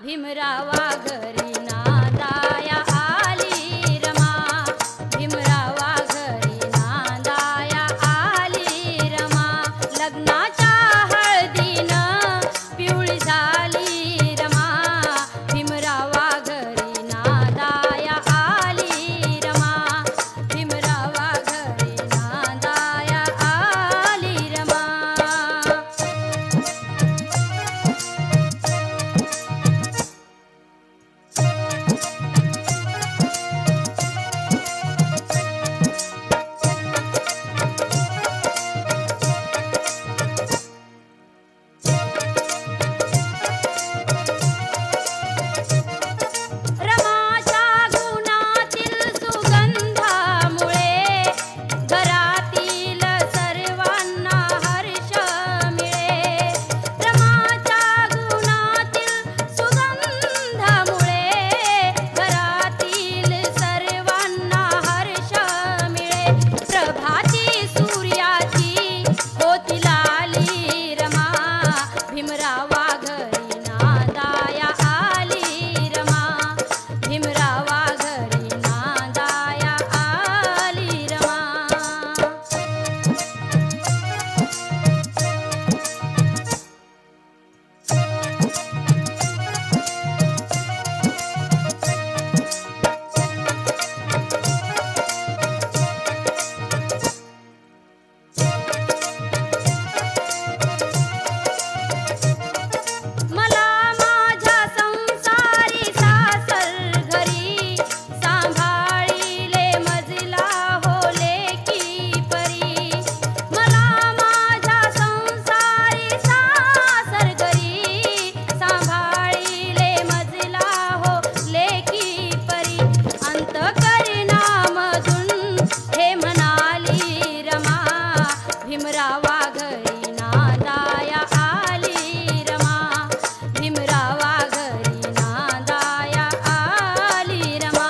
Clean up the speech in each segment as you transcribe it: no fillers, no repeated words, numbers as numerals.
भीमरावा घरी नांदाया आली रमा, भीमरावा घरी नांदाया आली रमा. लग्नाच्या हळदीनं पिवळी झाली रमा, भीमरावा घरी नांदाया आली रमा, भीमरावा घरी नांदाया आली रमा. रमाच्या गुणातील सुगंधामुळे घरातील सर्वांना हर्ष मिळे. रमाच्या गुणातील सुगंधामुळे घरातील सर्वांना हर्ष मिळे. प्रभाती सूर्याची होती लाली रमा, भीमरावा घरी नांदाया आली रमा, भीमरावा घरी नांदाया आली रमा. मला माझ्या संसारी सासर घरी सांभाळिले मजला हो लेकी परी. मला माझ्या संसारी सासर घरी सांभाळिले मजला हो लेकी परी. अंतःकरणामधून हे म्हणाली रमा, भीमरावा घरी नांदाया आली रमा, भीमरावा घरी नांदाया आली रमा.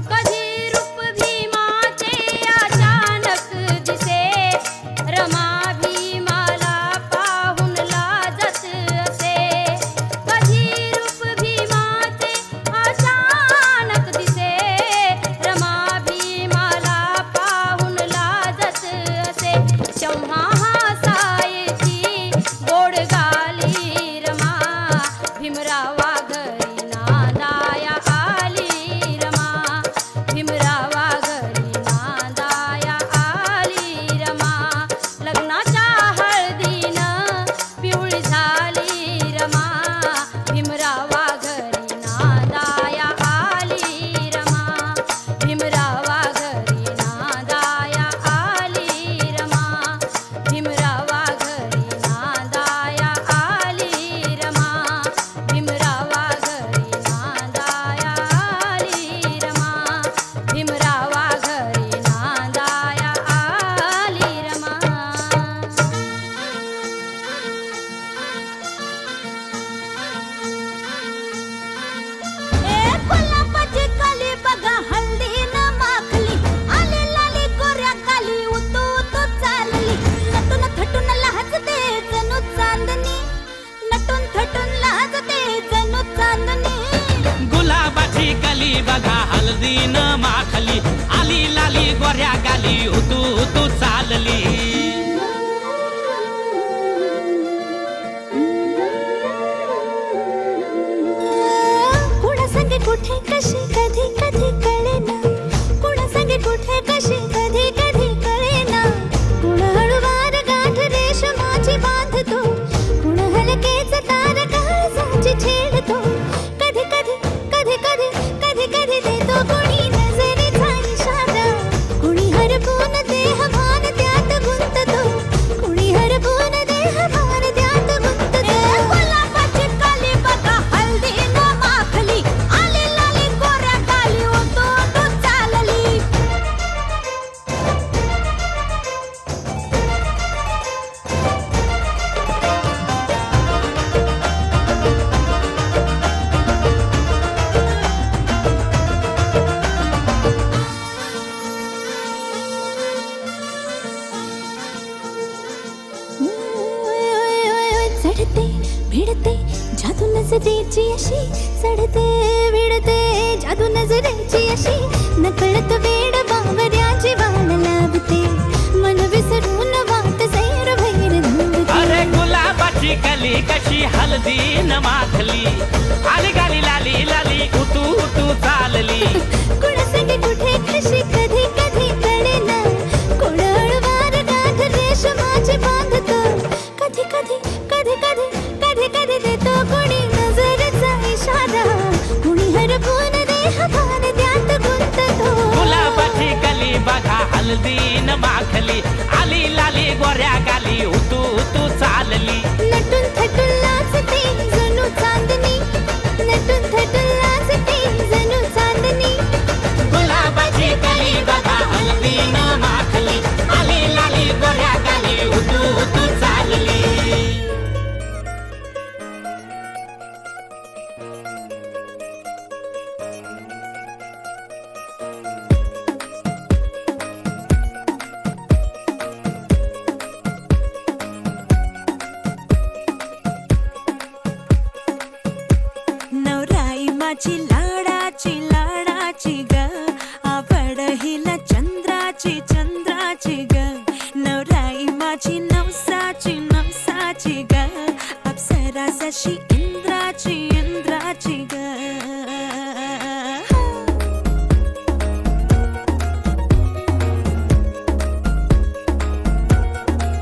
कधी रूप भीमाचे अचानक दिसे, रमा भीमाला पाहून लाजत असे. कधी रूप भीमाचे अचानक दिसे, रमा भीमाला पाहून लाजत असे. तेव्हा हसायची गोड गाली रमा, भीमरावा घरी नांदाया आली रमा, भीमरावा घरी नांदाया आली रमा. लग्नाच्या हळदीनं पिवळी झाली रमा, भीमरावा घरी नांदाया आली रमा, भीमरावा घरी नांदाया आली रमा, भीमरावा घरी नांदाया आली रमा, भीमरावा घरी नांदाया आली रमा, भीमरावा घरी नांदाया आली रमा. ए गुलाबाची कली बघा हल्दीनं माखली, आली लाली गोऱ्या काली उतू उतू चालली. नटून थटून लाजते जणू चांदणी, नटून थटून लाजते जणू चांदणी. गुलाबाची कली बघा हळदीनं माखली, आली लाली गोऱ्या गाली हुतू हुतू चालली. कुणासंगे कुठे कशी कधी कधी कळेना, कुणासंगे कुठे कशी कधी कधी कळेना. कुण हळूवार गाठ रेशमाची बांधतो, कुण हलकेच तार काळजाची छेडतो. कधी कधी कधी कधी कधी कधी देतो कुणी नजरेचा इशारा, कुणी हरपून चढते भिडते जादू नजरेची अशी चढते भिडते जादू नजरेची अशी नकळत वेड बावऱ्याची वाण लावते मन विसरून वाट सैर भैर धावते अरे गुलाबाची कली कशी हलदी न माखली आली गाली लाली लाली उतू उतू चालली कुणासंगे कुठे कशी कधी कधी कळेना कोण अळवार गाठ रेशमाची बांधतो कधी कधी कधी कधी कधी कधी देतो कोणी नजरेचा इशारा कोणी हरपून देह भान त्यात गुंततो गुलाबाची कली बघा हलदी न माखली आली लाली गोऱ्या गाली उतू उतू चालली नटून थटून लाजते जणू चांदणी नटून थटून लाजते जणू चांदणी गुलाबाची कली बघा हलदी न माखली आली लाली गोऱ्या गाली उतू उतू चालली नवराई माझी लाडाची लाडाची ग आवड हिला चंद्राची चंद्राची ग नवराई माझी नवसाची नवसाची ग अप्सरा जशी इंद्राची इंद्राची ग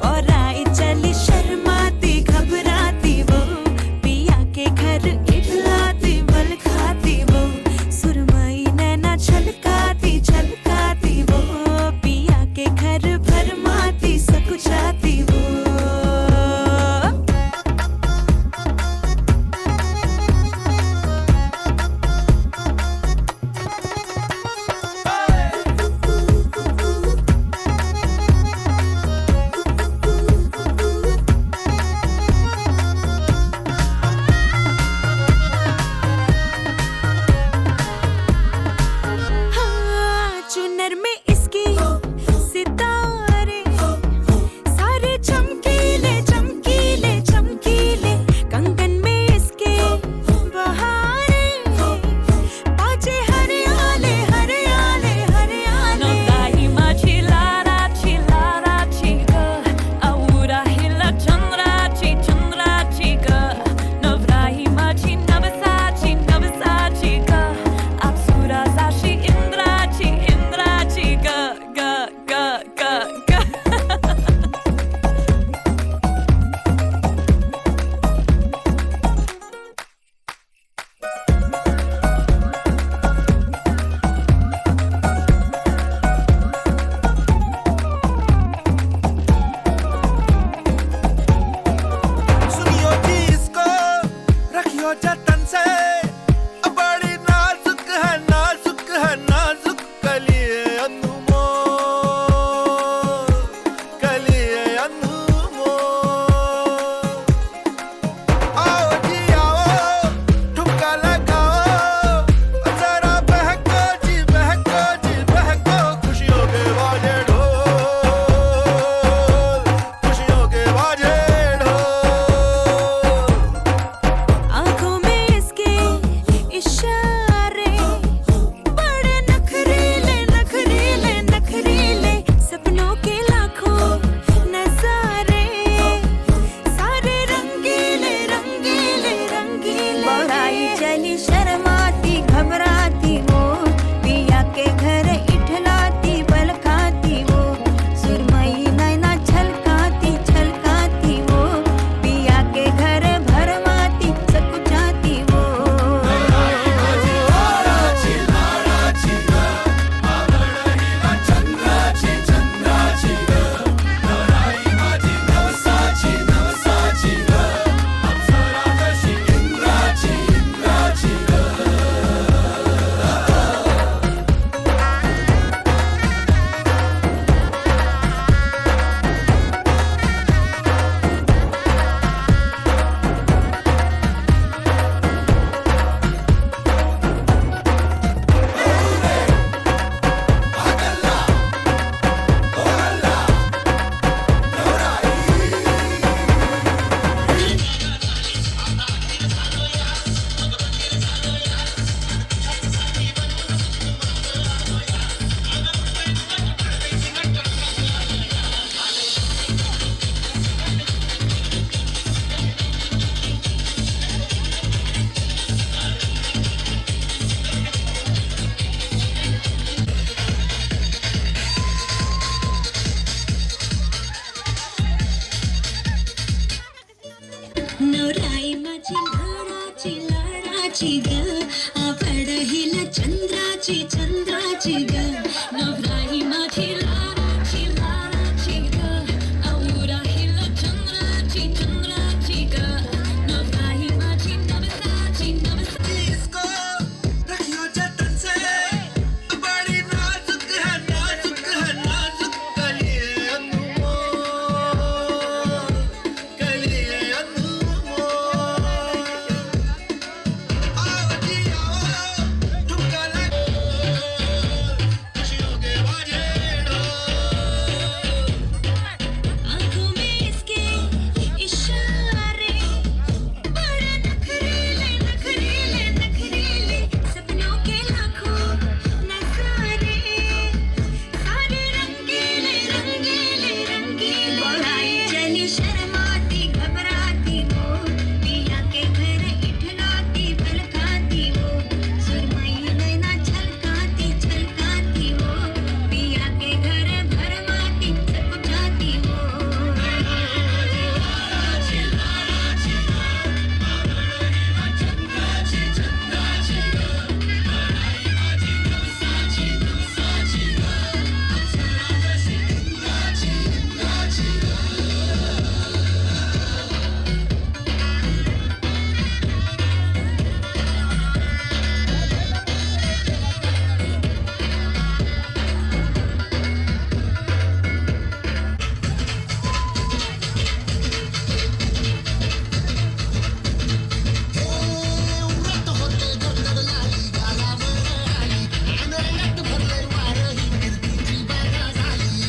और आई चली शर्माती घबराती वो पिया के घर इठलाती बल खाती वो सुरमई नैना छलकाती छलकाती वो पिया के घर भरमाती सकुचाती वो चंद्राची ग आवड हिला चंद्राची चंद्राची ग नवराई माझी लालाची लालाची ग औरा हिला चंद्राची चंद्राची ग नवराई माझी नवसाची नवसाची इसको रखियो जतन से बड़ी नाजुक है नाजुक है नाजुक कलिए अनमोल कलिए अनमोल आओ जी आओ ठुमका लगा खुशियों के बाजेड़ो आंखों में इसके इशारे बड़े नखरीले नखरीले नखरीले सपनों के लाखों नजारे सारे रंगीले रंगीले रंगीले बढ़ाई चली शर्माती घबराती वो पिया के घर इठलाती बलकाती वो सुरमई नैना छलकाती छलकाती वो पिया के घर भरमाती सकुचाती वो उरत होते गंगर लाली गालावर आली अनरट भरले वारही कीर्तीची बागा झाली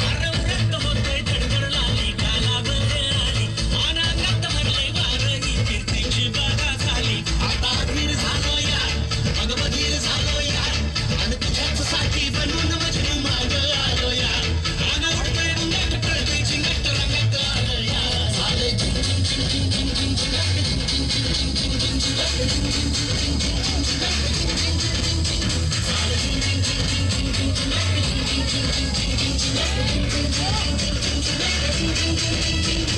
अरे उरत होते गडगड लाली गालावर आली अनागत भरले वारही कीर्तीची बागा झाली आता धीर झालो यार मग बधीर झालो यार आणि तुझ्याच साठी बनून मजनू माग आलो यार गाणं उडतंय रंगात कळतंय चिंगट रंगात आलो यार झाले झिंग झिंग झिंग झिंग झिंग झिंग झिंग झिंग झिंग झिंग झिंग झिंग झिंग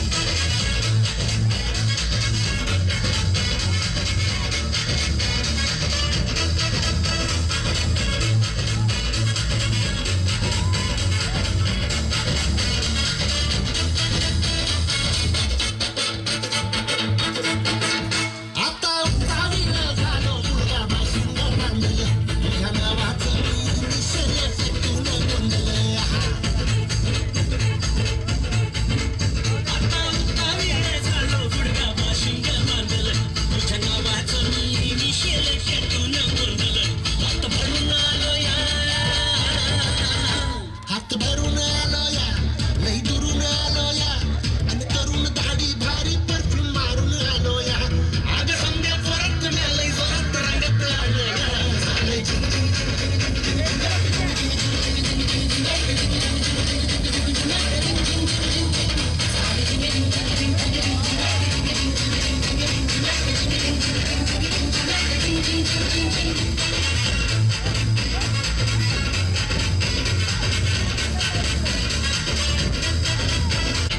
आता उतावील झालो तुला बाशिंग बांधलं तुझ्या नावाचं मी निसर्ग फेकून गोंधलं आता उतावीळ झालो गुडगा बाशिंग बांधलं तुझ्या नावाचं मी मिशेल खेटून गोंधलं हात भरून आलो या हात भरून आलो या लई दुरून आलो या आणि करून दाढी भारी परफ्यूम मारून आलो या आग समजा जोरात तुम्ही लई जोरात रंगत आलो या झाले झिंग झिंग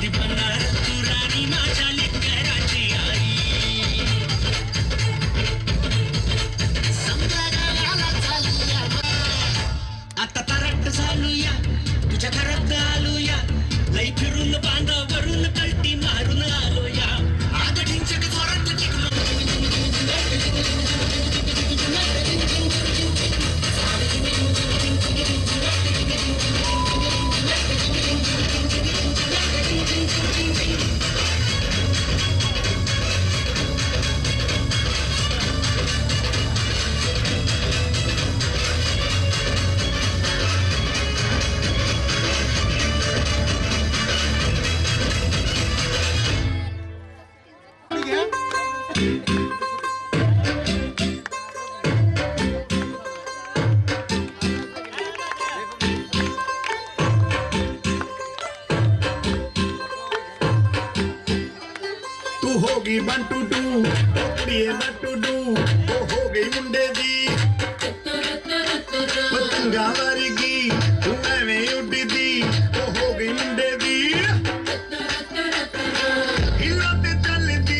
दिवनार तू राणी माझ्या लेकराची आई समजा गावाला चालली या आता तरट झालूया तुझ्या घरात आलूया लई फिरून बांधावरून कल्टी मारून आलोया आग ढिंचक जोरात टिकलो तू होगी बंटू टू कुड़िए नट्टू डू वो हो गई मुंडे दी पतंगा वर्गी तू एवें उड्डी दी वो हो गई मुंडे दी हिला ते चलदी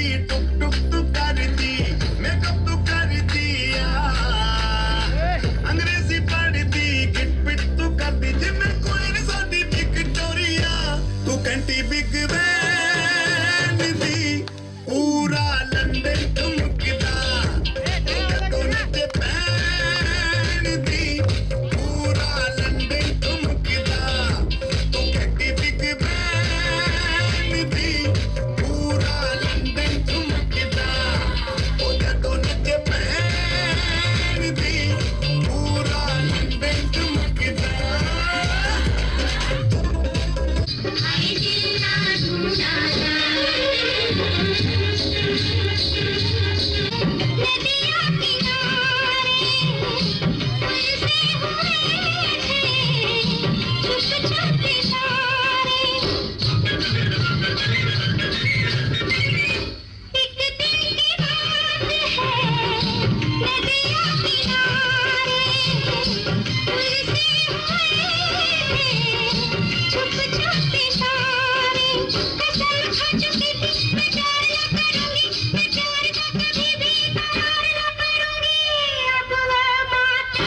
छुप छुप इशारे कसम खा चुकी थी मैं प्यार न करूंगी मैं प्यार का कभी भी करार न करूंगी अब वो बात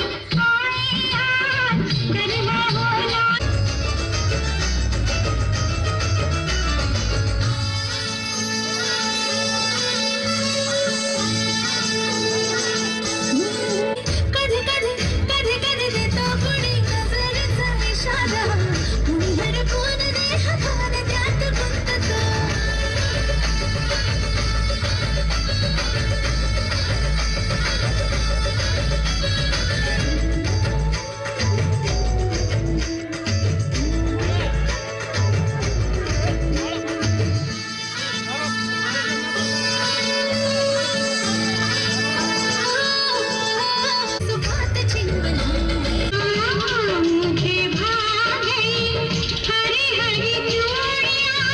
आए याद करना होगा कधी कधी कधी कधी देतो कुणी नजरेचा इशारा कुणी हरपून दे हाताने त्यात गुंततो सुभात चिंबना मुझे भागे हरी हरी चूड़ियां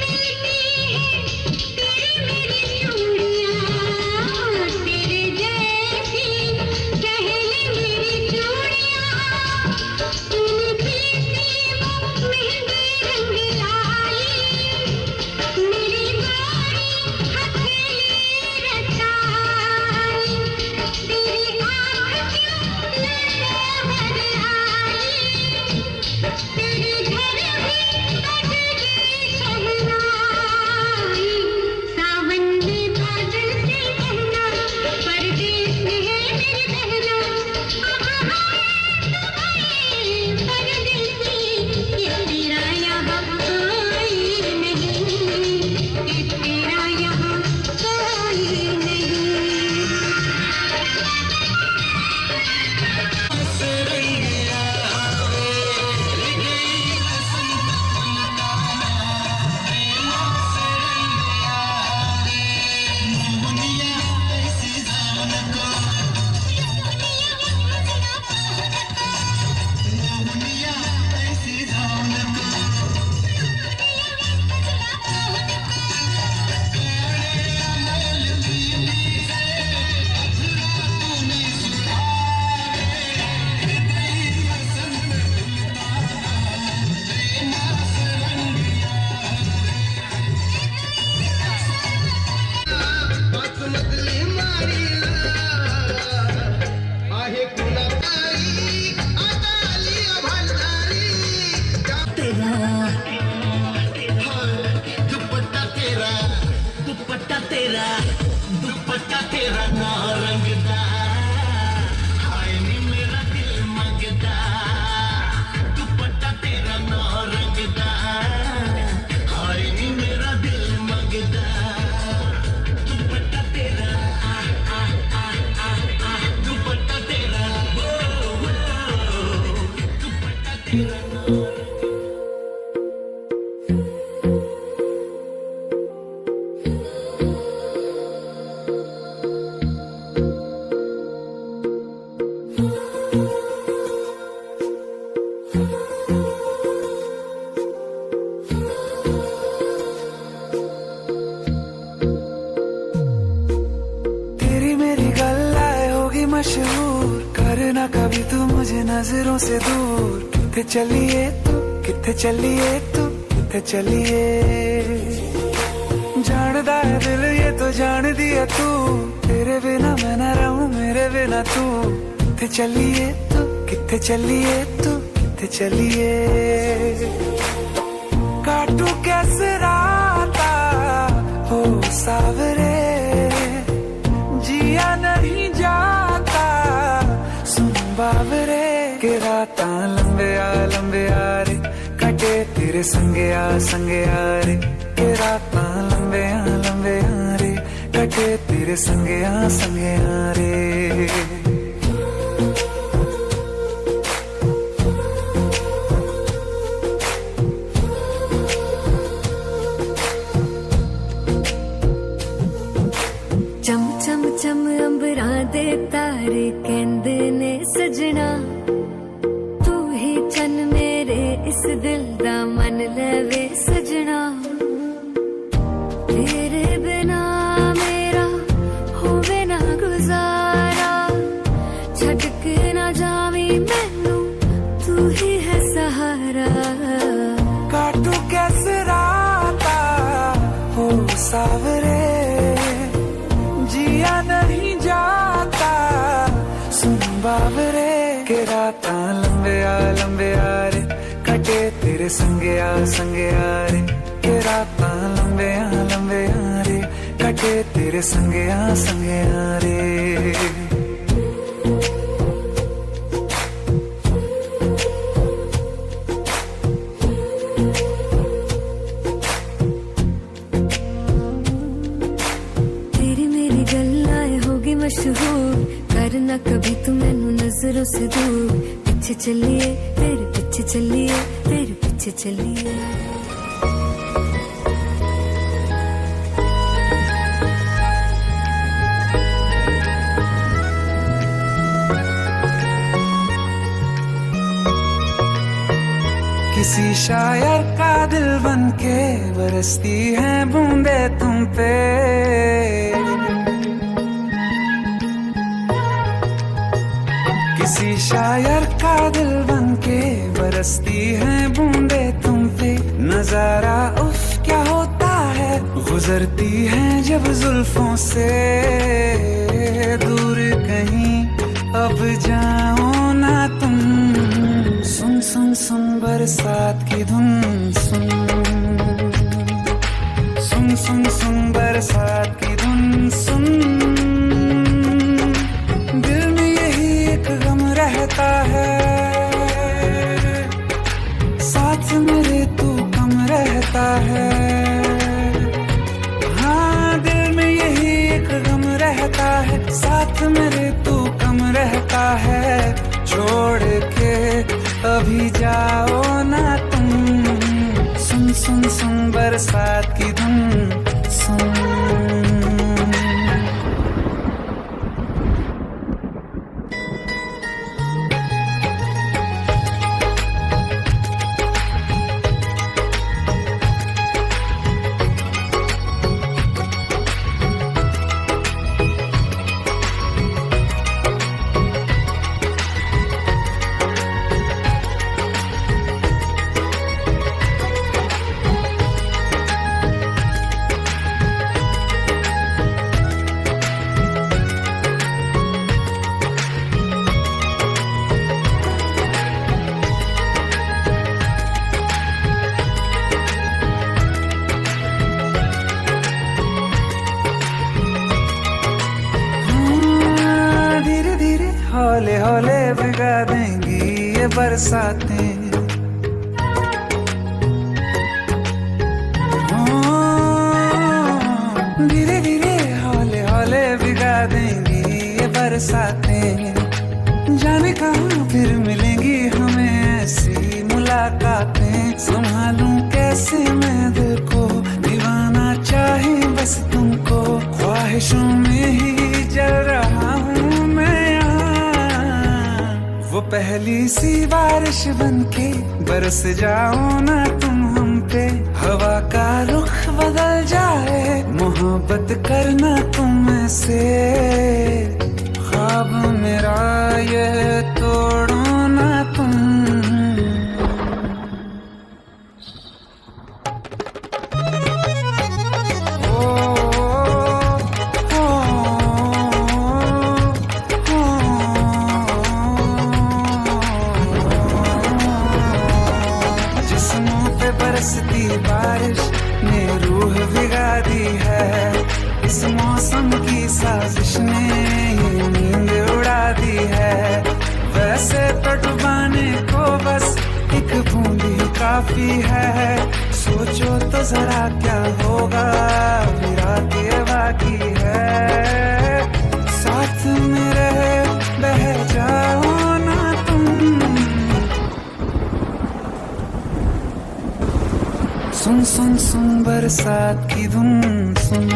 मिलती है तेरी मेरी चूड़ियां तेरे जैसी पहले मेरी चूड़ियां उनकी सीमों मेहंदी रंग लाई मेरी बारी हथेली रचाई तेरी आँख क्यों लड़े भर आई तेरे घर भी बजगी शहनाई सावन में बादल से कहना परदेस में है मेरी बहना परदेसी ये तेरा यहाँ कोई नहीं ये तेरा यहाँ कोई नहीं बासमतली मारीला आहे कुणा तारी आता आली भांडारी तेरा दुपट्टा तेरा दुपट्टा तेरा दुपट्टा तेरा ना रंगदा हाय नी मेरा दिल मंगदा दुपट्टा तेरा ना रंगदा हाय नी मेरा दिल मंगदा दुपट्टा तेरा दुपट्टा तेरा दुपट्टा तेरा तेरी मेरी गल्लाए होगी मशहूर करना कभी तू मुझे नजरों से दूर किथे चलिए तू किथे चलिए तू किथे चलिए जानदा है दिल ये तो जान दिया तू तेरे बिना मैं न रहूं मेरे बिना तू किथे चलिए तू किथे चलिए तू किथे चलिए काटू कैसे राता हो सावरे जिया नहीं जाता सुन बावरे के राता लंबे आ रे कटे तेरे संगे आ रे के राता लंबे आ रे कटे तेरे संगे आ रे चम चम चम अंबरां दे तारे कहंदे ने सजना तू ही चन मेरे इस दिल दा मन लवे सजना तेरे बिना मेरा होवे ना गुजारा छड़ के ना जावी मैनू तू के रातां लंबे आ रे कटे तेरे संगे आ रे के रातां लंबे आ रे कटे तेरे संगे आ रे तेरी मेरी गल्लाएं होगी मशहूर करना कभी तू मैनू नजरों से दूर पीछे चलिए तेरे पीछे चलिए तेरे पीछे चलिए किसी शायर का दिल बन के बरसती है बूंदे तुम पे किसी शायर का दिल बन के बरसती है बूंदे तुम पे नजारा उफ क्या होता है गुजरती है जब जुल्फों से दूर कहीं अब जाओ ना तुम सुन सुन सुन बरसात की धुन सुन सुन सुन सुन बरसात की धुन सुन दिल में यही एक गम रहता है साथ मेरे तू कम रहता है हाँ दिल में यही एक गम रहता है साथ मेरे तू कम रहता है छोड़ के अभी जाओ ना तुम सुन सुन सुन बरसात की धुन सुन हौले हौले भिगा देंगी ये बरसातें धीरे धीरे हौले हौले भिगा देंगी ये बरसातें जाने कहाँ फिर मिलेंगी हमें ऐसी मुलाकातें संभालूं कैसे मैं दिल को दीवाना चाहे बस तुमको ख्वाहिशों में ही जल रहा हूँ मैं वो पहली सी बारिश बनके बरस जाओ ना तुम हम पे हवा का रुख बदल जाए मोहब्बत करना तुम से ख्वाब मेरा ये तोड़ो ना तुम बरसती बारिश ने रूह भिगा दी है इस मौसम की साजिश ने ये नींद उड़ा दी है वैसे तो डुबाने को बस एक बूंद ही काफी है सोचो तो जरा क्या होगा रात ये बाकी है साथ मेरे बह जाओ ना तुम सुन सुन सुन बरसात की धुन सुन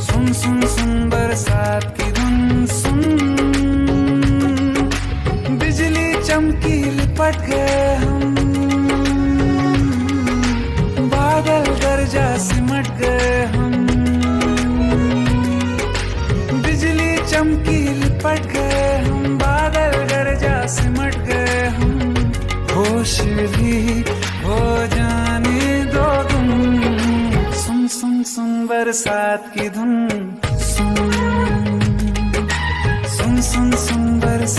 सुन सुन सुन बरसात की धुन सुन बिजली चमकी लिपट गए हम बादल गरजा सिमट गए हम बिजली चमकी लिपट गए हम बादल गरजा सिमट गए हम होश भी हो जाने दो तुम सुन सुन सुन बरसात की धुन सुन सुन सुन सुन बरसात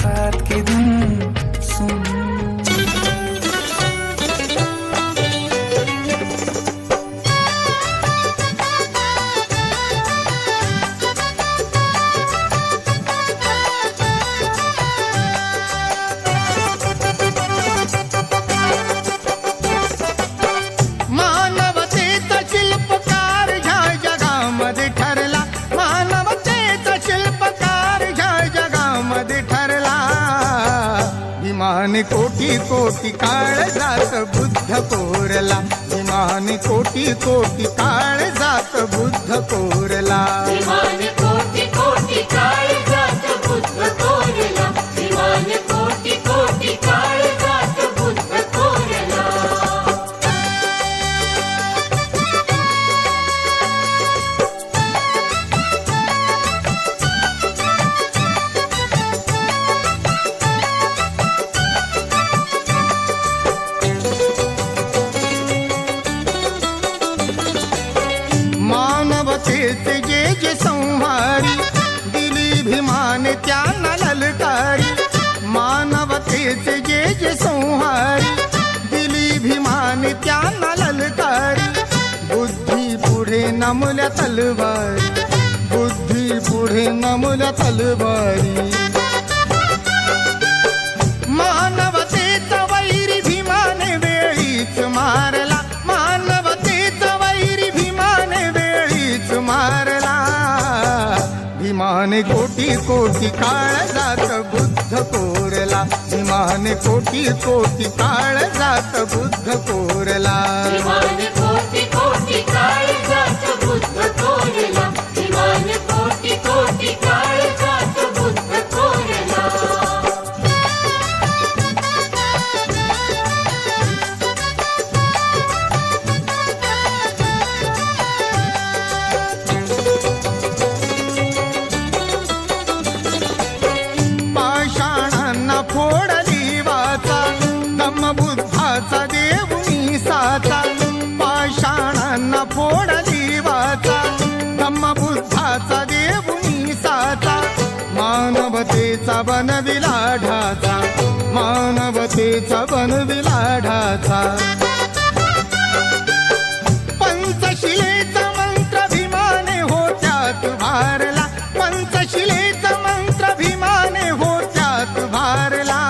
विमाने कोटी कोटी काळ जात बुद्ध कोरला, विमाने कोटी कोटी काळ जात बुद्ध कोरला. विमान कोटी कोटी काळ जात बुद्ध कोरला, विमान कोटी कोटी काळ जात बुद्ध कोरला. मानवतेचे जे जे संहारी दिली भीमाने त्यांना ललकारी. मानवतेचे जे जे संहारी दिली भीमाने त्यांना ललकारी. बुद्धी पुढे नमल्या तलवारी, बुद्धी पुढे नमल्या तलवारी. मानवतेचा वैरी भीमाने वेळीच मारला, मानवतेचा वैरी भीमाने वेळीच मारला. भीमाने कोटी कोटी काळ जात बुद्ध कोरला, भीमाने कोटी कोटी काळ जात बुद्ध कोरला. विमान कोटी कोटी काळ जात बुद्ध कोरला, विमान कोटी कोटी काळ जात बुद्ध कोरला. पाषाणांना फोडली वाचा, धम्मबुद्धाचा देव मीसाचा. पाषाणांना फोडली वाचा, धम्मबुद्धाचा देव मीसाचा. मानवतेचा बनविला ढाचा, मानवतेचा बनविला ढाचा. पंचशिलेचा मंत्र भीमाने होत्यात भारला, पंचशिलेचा मंत्र भीमाने होत्यात भारला.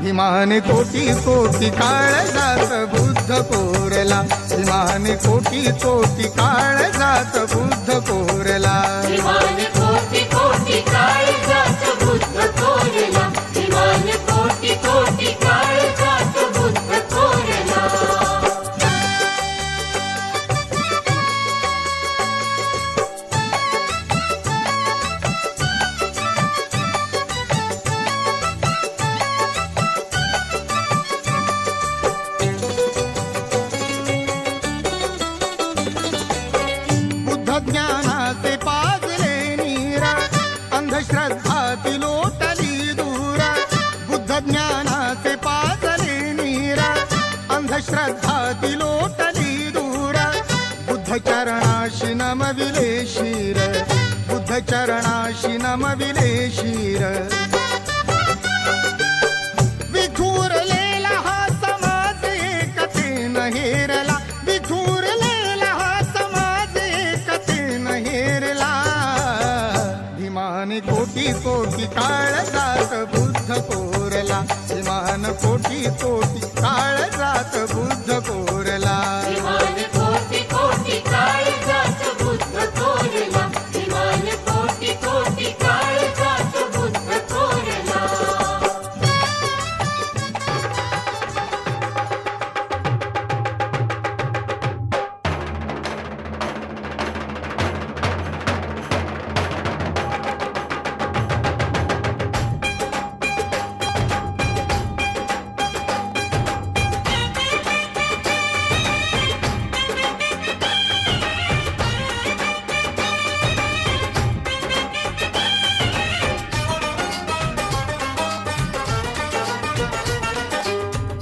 भीमाने कोटी कोटी काळ जात बुद्ध कोरला, भीमाने कोटी कोटी काळ जात बुद्ध कोरला. विमान कोटी कोटी काळ जात बुद्ध कोरला, विमान कोटी कोटी काळ जात बुद्ध कोरला. बुद्ध ज्ञानाचे पाजले नीरा, अंधश्रद्धाती लोटली दूरा. बुद्ध ज्ञानाचे पाजले नीरा, अंधश्रद्धाती लोटली दूरा. बुद्ध चरणाशी नमविले शिर, बुद्ध चरणाशी नमविले शिर. विखुरलेला हा समाज एकतेनं हेरला, विखुरलेला हा समाज एकतेनं हेरला. भीमाने कोटी कोटी काळ जात बुद्ध कोरला, भीमान कोटी कोटी काळ जात बुद्ध कोरला. विमान कोटी कोटी काळ जात बुद्ध कोरला, विमान कोटी कोटी काळ जात बुद्ध कोरला.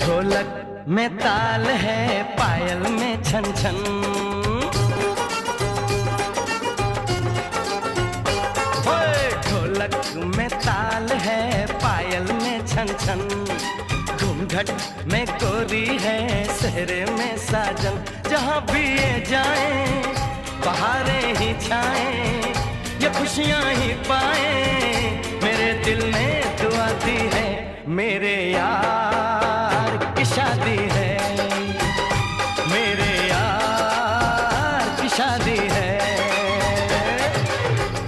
ढोलक में ताल है, पायल में छन छन. ओए, ढोलक में ताल है, पायल में छन छन. घूंघट में गोरी है, सेहरे में साजन. जहाँ भी ये जाए बहारें ही छाए, ये खुशियाँ ही पाए. मेरे दिल ने दुआ दी है, मेरे यार की शादी है, मेरे यार की शादी है.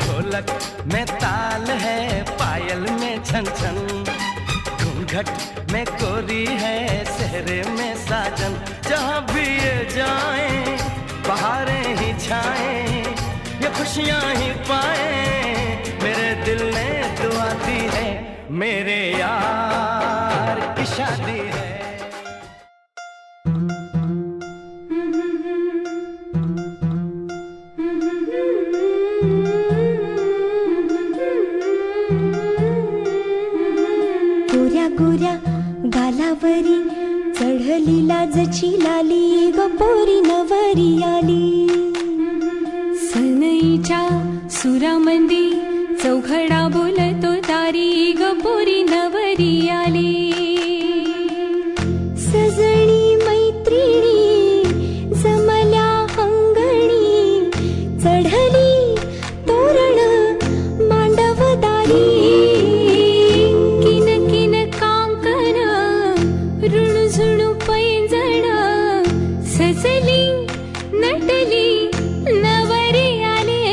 ढोलक में ताल है, पायल में छन छन. घूंघट में कोरी है सेहरे में साजन। जहाँ भी ये जाएं बहारें ही छाएं, ये खुशियाँ ही पाएं। मेरे दिल ने दुआ दी है, मेरे यार की शादी है। गोऱ्या गोऱ्या गालावरी चढली लाजची लाली ग पोरी नवरी आली. सनईच्या सुरामंदी चौघडा बोलतो तारी ग पोरी नवरी आली. सजणी मैत्रिणी जमल्या अंगणी चढली तोरण मांडवदारी. किन किन कांकन ऋणझुणू पैंजण सजली नटली नवरी आली.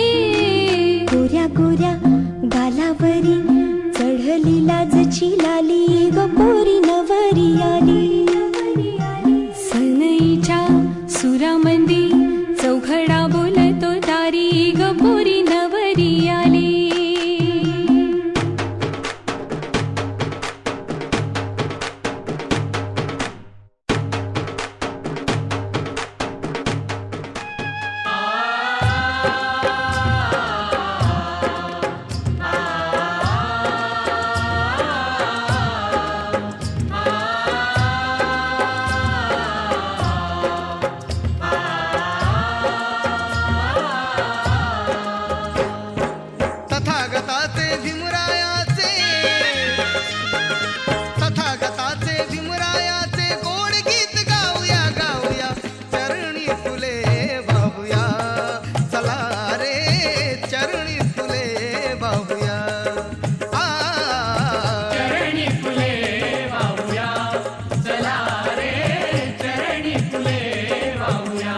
गोऱ्या गोऱ्या गालावरी चढली लाजची लाली ग पोरी नवरी आली. सनईच्या सुरामंदी चौघडा बोलतो तारी ग पोरी नवरी आली. तथागताचे भीमरायाचे तथागताचे भीमरायाचे गोड गीत गाऊया गाऊया चरणी फुले वाहूया. चला रे चरणी फुले वाहूया. आ चरणी फुले वाहूया, चला रे चरणी फुले वाहूया.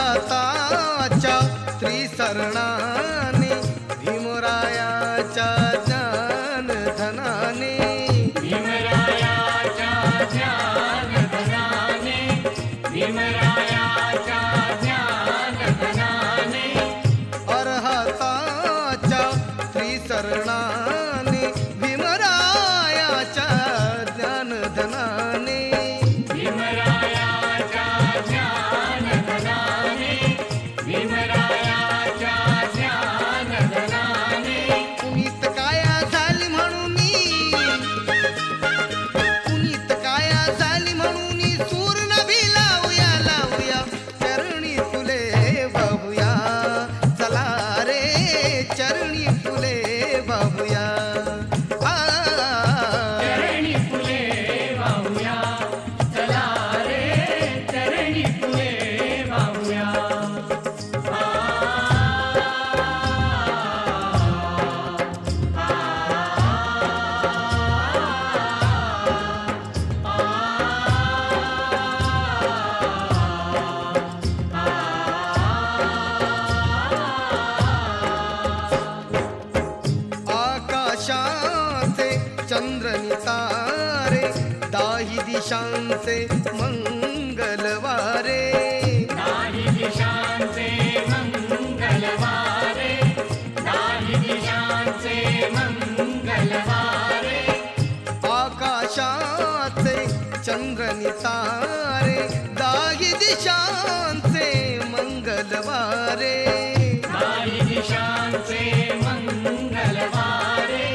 अर्हताच्या त्रिसरणाने भीमरायाच्या ज्ञान धनाने. भीमरायाच्या ज्ञानधनाने, भीमरायाच्या ज्ञानधनाने. अर्हताच्या त्रिसरणाने भीमरायाच्या ज्ञानधनाने. भीमरायाच्या ज्ञानधनाने, भीमरायाच्या ज्ञानधनाने. पुनीत काया झाली म्हणून पुनीत काया झाली म्हणून सूर नभी लावूया लावूया चरणी फुले वाहूया. चला रे चरणी फुले वाहूया. आ चरणी फुले वाहूया, चला रे चरणी फुले वाहूया. आकाशाचे चंद्रनी तारे दाही दिशांचे मंगलवारे. दाही दिशांचे मंगलवारे, दाही दिशांचे मंगलवारे. आकाशाचे चंद्रनी तारे दाही दिशांचे मंगलवारे. दाही दिशांचे मंगलवारे,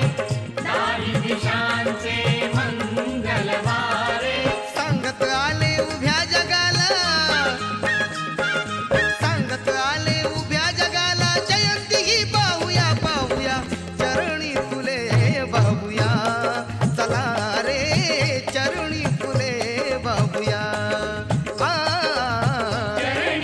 दाही दिशांचे मंगलवारे. सांगत आले उभ्या जगाला सांगत आले उभ्या जगाला जयंती ही पाहूया पाहूया चरणी फुले वाहूया. चला रे चरणी फुले वाहूया. आ चरणी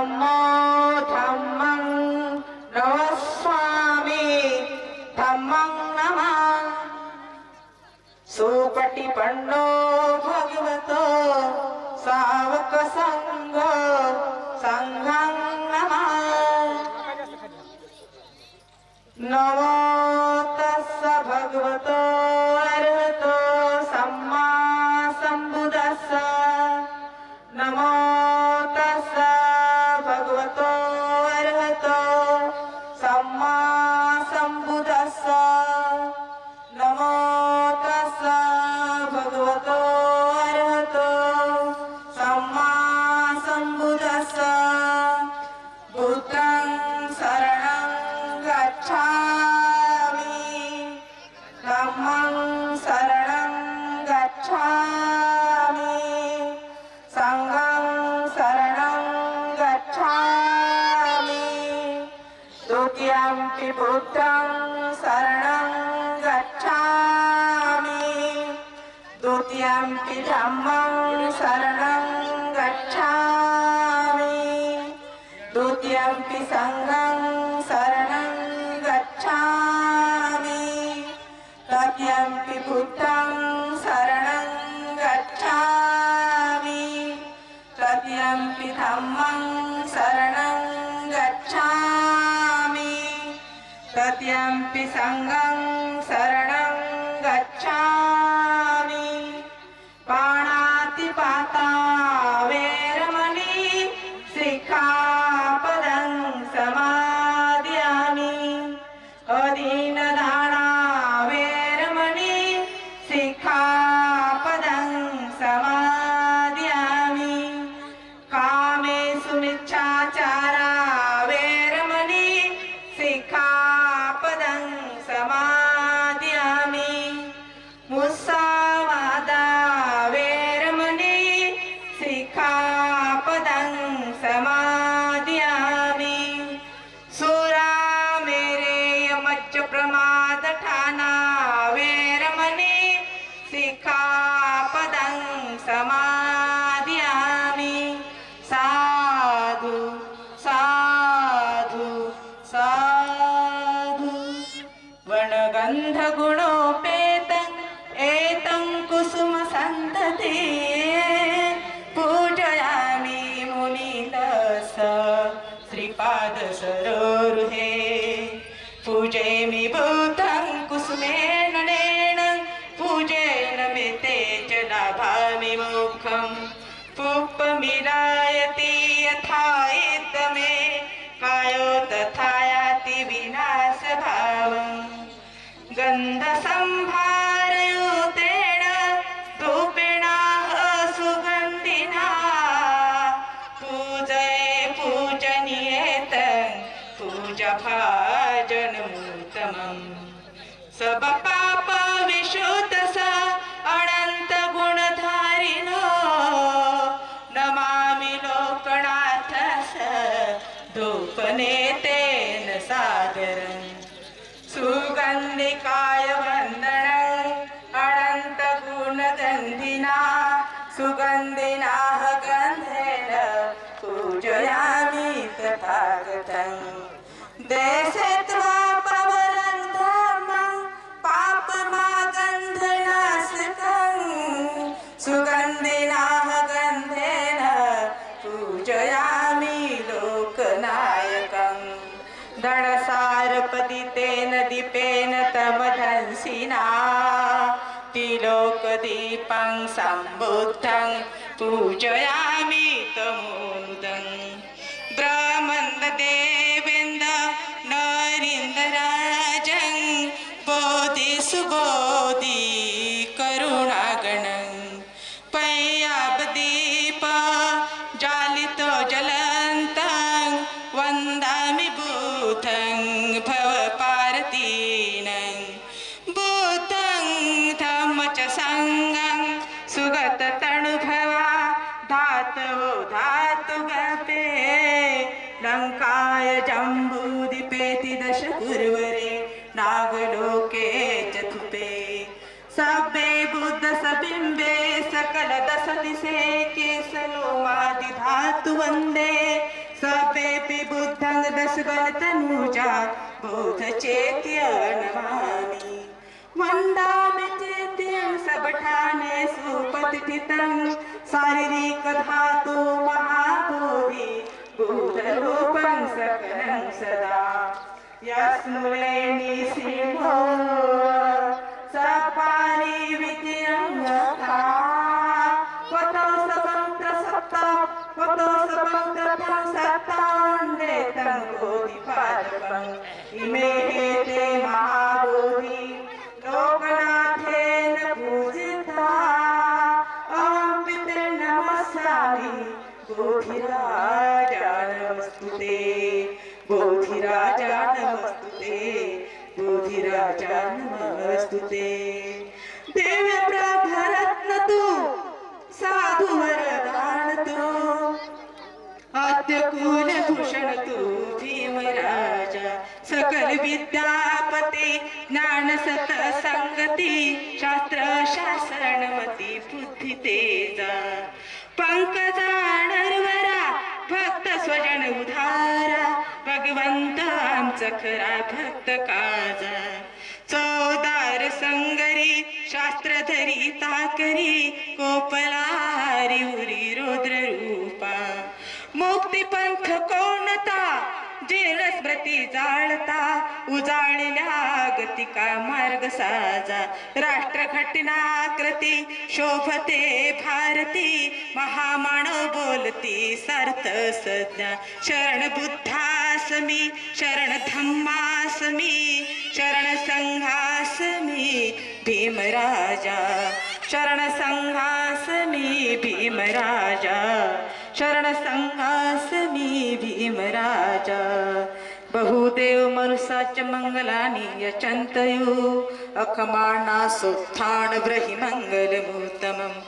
धम्मो धम्मं नमस्वामी धम्मं नमः सुपटिपन्नो भगवतो सावक संघ संघं नमः नमो तस्स भगवतो अरहतो सम्मा सम्बुद्धस्स नमो तस्स भगवतो अरहतो सम्मा सम्बुद्धस्स नमो तस्स भगवतो अरहतो सम्मा सम्बुद्धस्स बुद्धं शरणं गच्छामि धम्मं शरणं गच्छामि संघं शरणं गच्छामि द्वितीयंपि बुद्धं शरणं गच्छामि द्वितीयंपि धम्मं शरणं गच्छामि द्वितीयंपि संघं शरणं गच्छामि तृतीयंपि बुद्धं शरणं गच्छामि तृतीयंपि धम्मं शरणं गच्छामि तृतीयंपि संघं शरणं गच्छामि पाणातिपाता वेरमणि सिक्खापदं समादयामि अदीनदाना वेरमणि सिक्खापदं समादयामि कामेषु मिच्छाचारा वेरमणि सिक्खापदं समादयामि मुस्सावादा वेरमणि सिक्खापदं समादयामि सुरामेरेय मच्च प्रमाद ठाना वेरमणि सिक्खापदं समादयामि साधु साधु साधु वनगंध गुणोपेतं एतं कुसुम संतते पूजयामि मुनितस श्रीपाद सरोरुहे पूजयामि बुद्धं कुसुमेन नयनं पूजेन मिते च लाभामि मोक्षं पुष्पमिलायति यथा इदमे कायो तथा याति विनाशभावम् गन्धसंभारयुतेन धूपेणाः सुगन्धिना पूजये पूजनीयेतं पूजभाजनमुत्तमम् सबपाप विशुद्धस अनंत गुणधारिणो नमामि लोकनाथस धूपनेतेन सादरं सुगन्धिकाय वन्दनं अनंत गुणगन्धिना सुगन्धिनाः गन्धेन पूजयामि तथागतं देशे त्वापवनं धर्मं पापमागन्धनाशकं सुगन्धिनाः गन्धेन पूजयामि लोकनायकं दणसारपतितेन दीपेन तमधंसिना तिलोकदीपं सम्बुद्धं पूजयामि तमोनुदं ब्रह्मन्ददेवेन्द्र नरेन्द्रराजं बोधिसुबोधि करुणागणं पय्याबदीप जालितो जलन्तं वन्दामि बुद्धं भवपारतीनं बुद्धं धम्म च संगं सुगततनुभवा धातवो धातुगते लङ्काय जम्बूदिपेति दश गुरुवरे नागलोके चतुपे सभे बुद्ध सबिम्बे सकल दश दिशे केसलोमादि धातु वन्दे सब बोध चेत्य नमामि वन्दामि चेत्यं सबठाने सुपतितं शारीरिक धातु महाबोधि बुधरूपं सकलं सदा यस्मुलेनि सिंहो सपारि विद्यंगता वतो स्वतंत्र सत्ता वतो स्वतंत्र सत्तान्देतं बोधिपादपं इमे ते महाबोधि लोकनाथेन पूजिता अहं पितॄन् नमस्यामि बोधिराजा नमस्तुते बोधिराजा नमस्तुते बोधिराजा नमस्तुते दिव्य प्रभरत्न तू साधु वरदान तू आद्य कुलभूषण तू भीमराजा सकल विद्यापती ज्ञान सत संगती शास्त्र शासनमती बुद्धी तेजा पंकजा नरवरा भक्त स्वजन उधारा भगवंत आमचं खरा भक्त काजा चौदार संगरी शास्त्रधरी ताकरी कोपलारी उरी रुद्र रूपा मुक्तिपंथ कोणता जेल स्मृती जाळता उजाळल्या गतिका मार्ग साजा राष्ट्र घटनाकृती शोभते भारती महामानव बोलती सार्थ सज्ञा शरण बुद्धासमी शरण धम्मासमी शरण संघासमी भीमराजा शरण संघासमी भीमराजा शरण संघासमी भीमराजा बहुदेव मनुष्याच मंगलानी यचंतयु अखमाना सोत्थान ब्रहि मंगलमुत्तमम्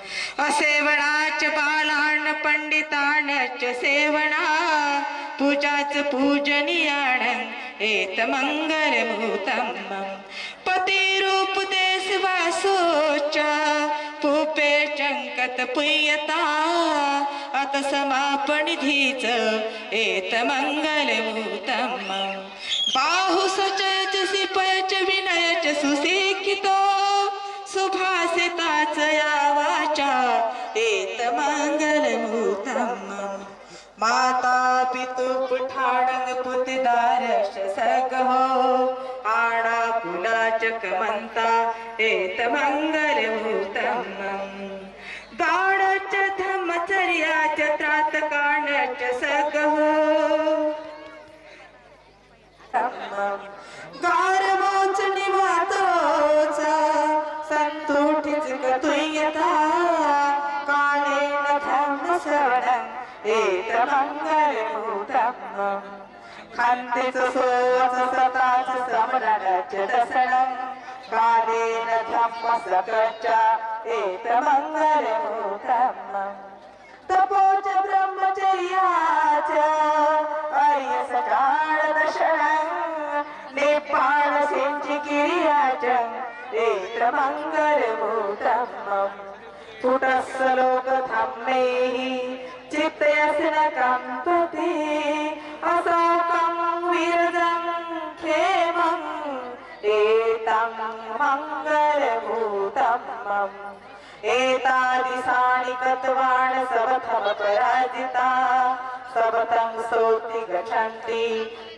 असेवणाच बालान पंडितानच सेवना पूजाच पूजनीयाण एत मंगलमुत्तमम् पती रूप देश वासोचा पूपे चंकत पुय्यता अत समापनिधीच एत मंगलमुत्तमम् बाहु सचच सिपयच विनयच सुशिक्षितो सुभाषिताच या वाचा एत मंगलमुत्तमम् माता पितु पुठाणंग पुतदारश सगहो आणा कुलाचक मंता एत मंगलमुत्तमम् गाणच धम्मचर्याच त्रातकाणच सगहो गारवोच निवातोच संतोषीच गतुयता कालेन धम्मसरणं एत मंगलमुत्तमम् खान्तेच सोच सताच समरणच दसणं कालेन धम्मसकच एत मंगलमुत्तमम् तपोच ब्रह्मचर्याच आर्य सकाळ दर्शनं नेपाळ सेंची किर्याच एत मंगलमुत्तमम् पुटस्सलोक धम्मेहि चित्तयस्य न कम्पति अशोकं विरजं क्षेमं एतं मंगलमुत्तमम् एतादिशानि कत्वान् सबथम पराजिता सबतं सोति गच्छन्ति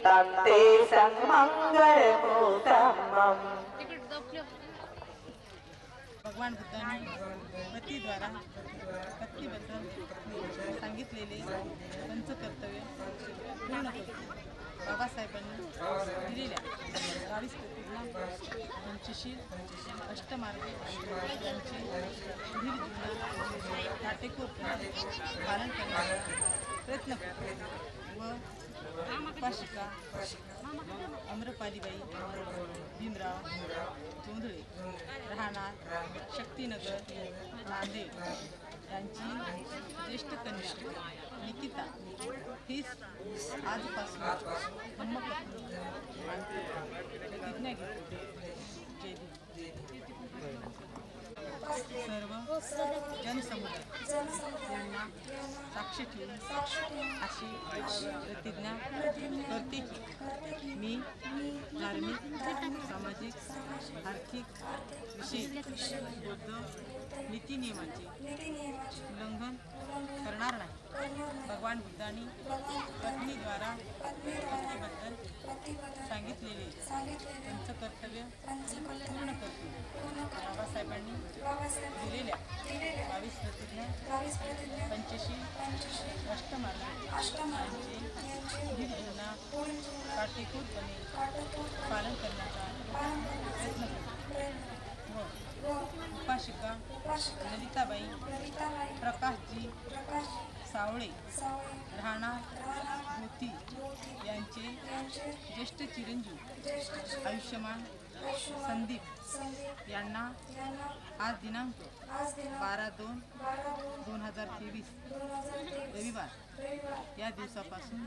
तं ते संमंगलमुत्तमम् भगवान बुद्धांनी पतीद्वारा पत्नीबद्दल सांगितलेले पंचकर्तव्य पूर्ण करतो बाबासाहेबांनी दिलेल्या 22 प्रतिज्ञा पंचशील अष्टमार्ग यांचे पुढील जीवनात काटेकोरपणे पालन करण्याचा प्रयत्न करतो व उपासिका अम्रपालीबाई भीमराव जोंधळे राहणार शक्तीनगर नांदेड यांची ज्येष्ठ कन्या निकिता हीच आजपासून धम्मपत्नी मानते प्रतिज्ञा घेते. जय देव. सर्व जनसमुदाय यांना साक्षी ठेवून अशी प्रतिज्ञा करते की मी धार्मिक सामाजिक आर्थिक विषयी बौद्ध नीतिनियमांचे उल्लंघन करणार नाही. भगवान बुद्धांनी पत्नीद्वारा पतीबद्दल सांगितलेले त्यांचं कर्तव्य पूर्ण करतो. बाबासाहेबांनी दिलेल्या 22 प्रतिज्ञा पंचशील अष्टमार्ग यांचे निर्जना काटेकोरपणे पालन करण्याचा प्रयत्न करतो. व उपाशिका ललिताबाई प्रकाशजी सावळे राहणार भोती यांचे ज्येष्ठ चिरंजीव आयुष्यमान संदीप यांना आज दिनांक 12/2/2023 रविवार या दिवसापासून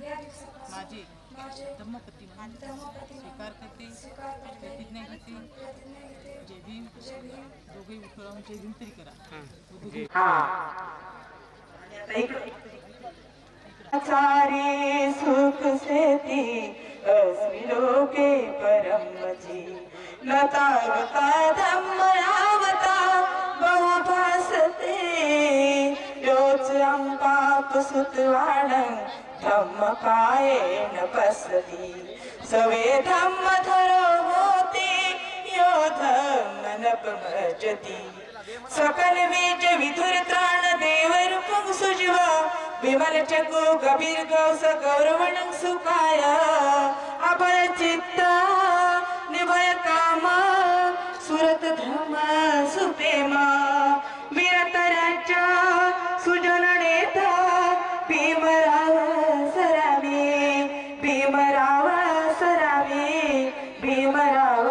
माझे धम्मपती म्हणून स्वीकार करते, प्रतिज्ञा घेते. जय भीम. दोघे विठुराम जय भीम तरी करा. सारे सुख सेती अस्मि लोके परमजी न तावता धम्मयावता बहुभासते योच पाप सुतवाणं धम्मकायेन पसती सवे धम्म धरो होते यो धम्म नपमजती सकल बीज विधुर त्राण देव रूपं सुजीवा विमल चको कबीर गौस गौरवण सुखाय अभय चित्ता निभय काम सुरत धर्म सुप्रेमा वीरतराच्या सुजन नेता भीमराव सरावे भीमराव सरावे भीमराव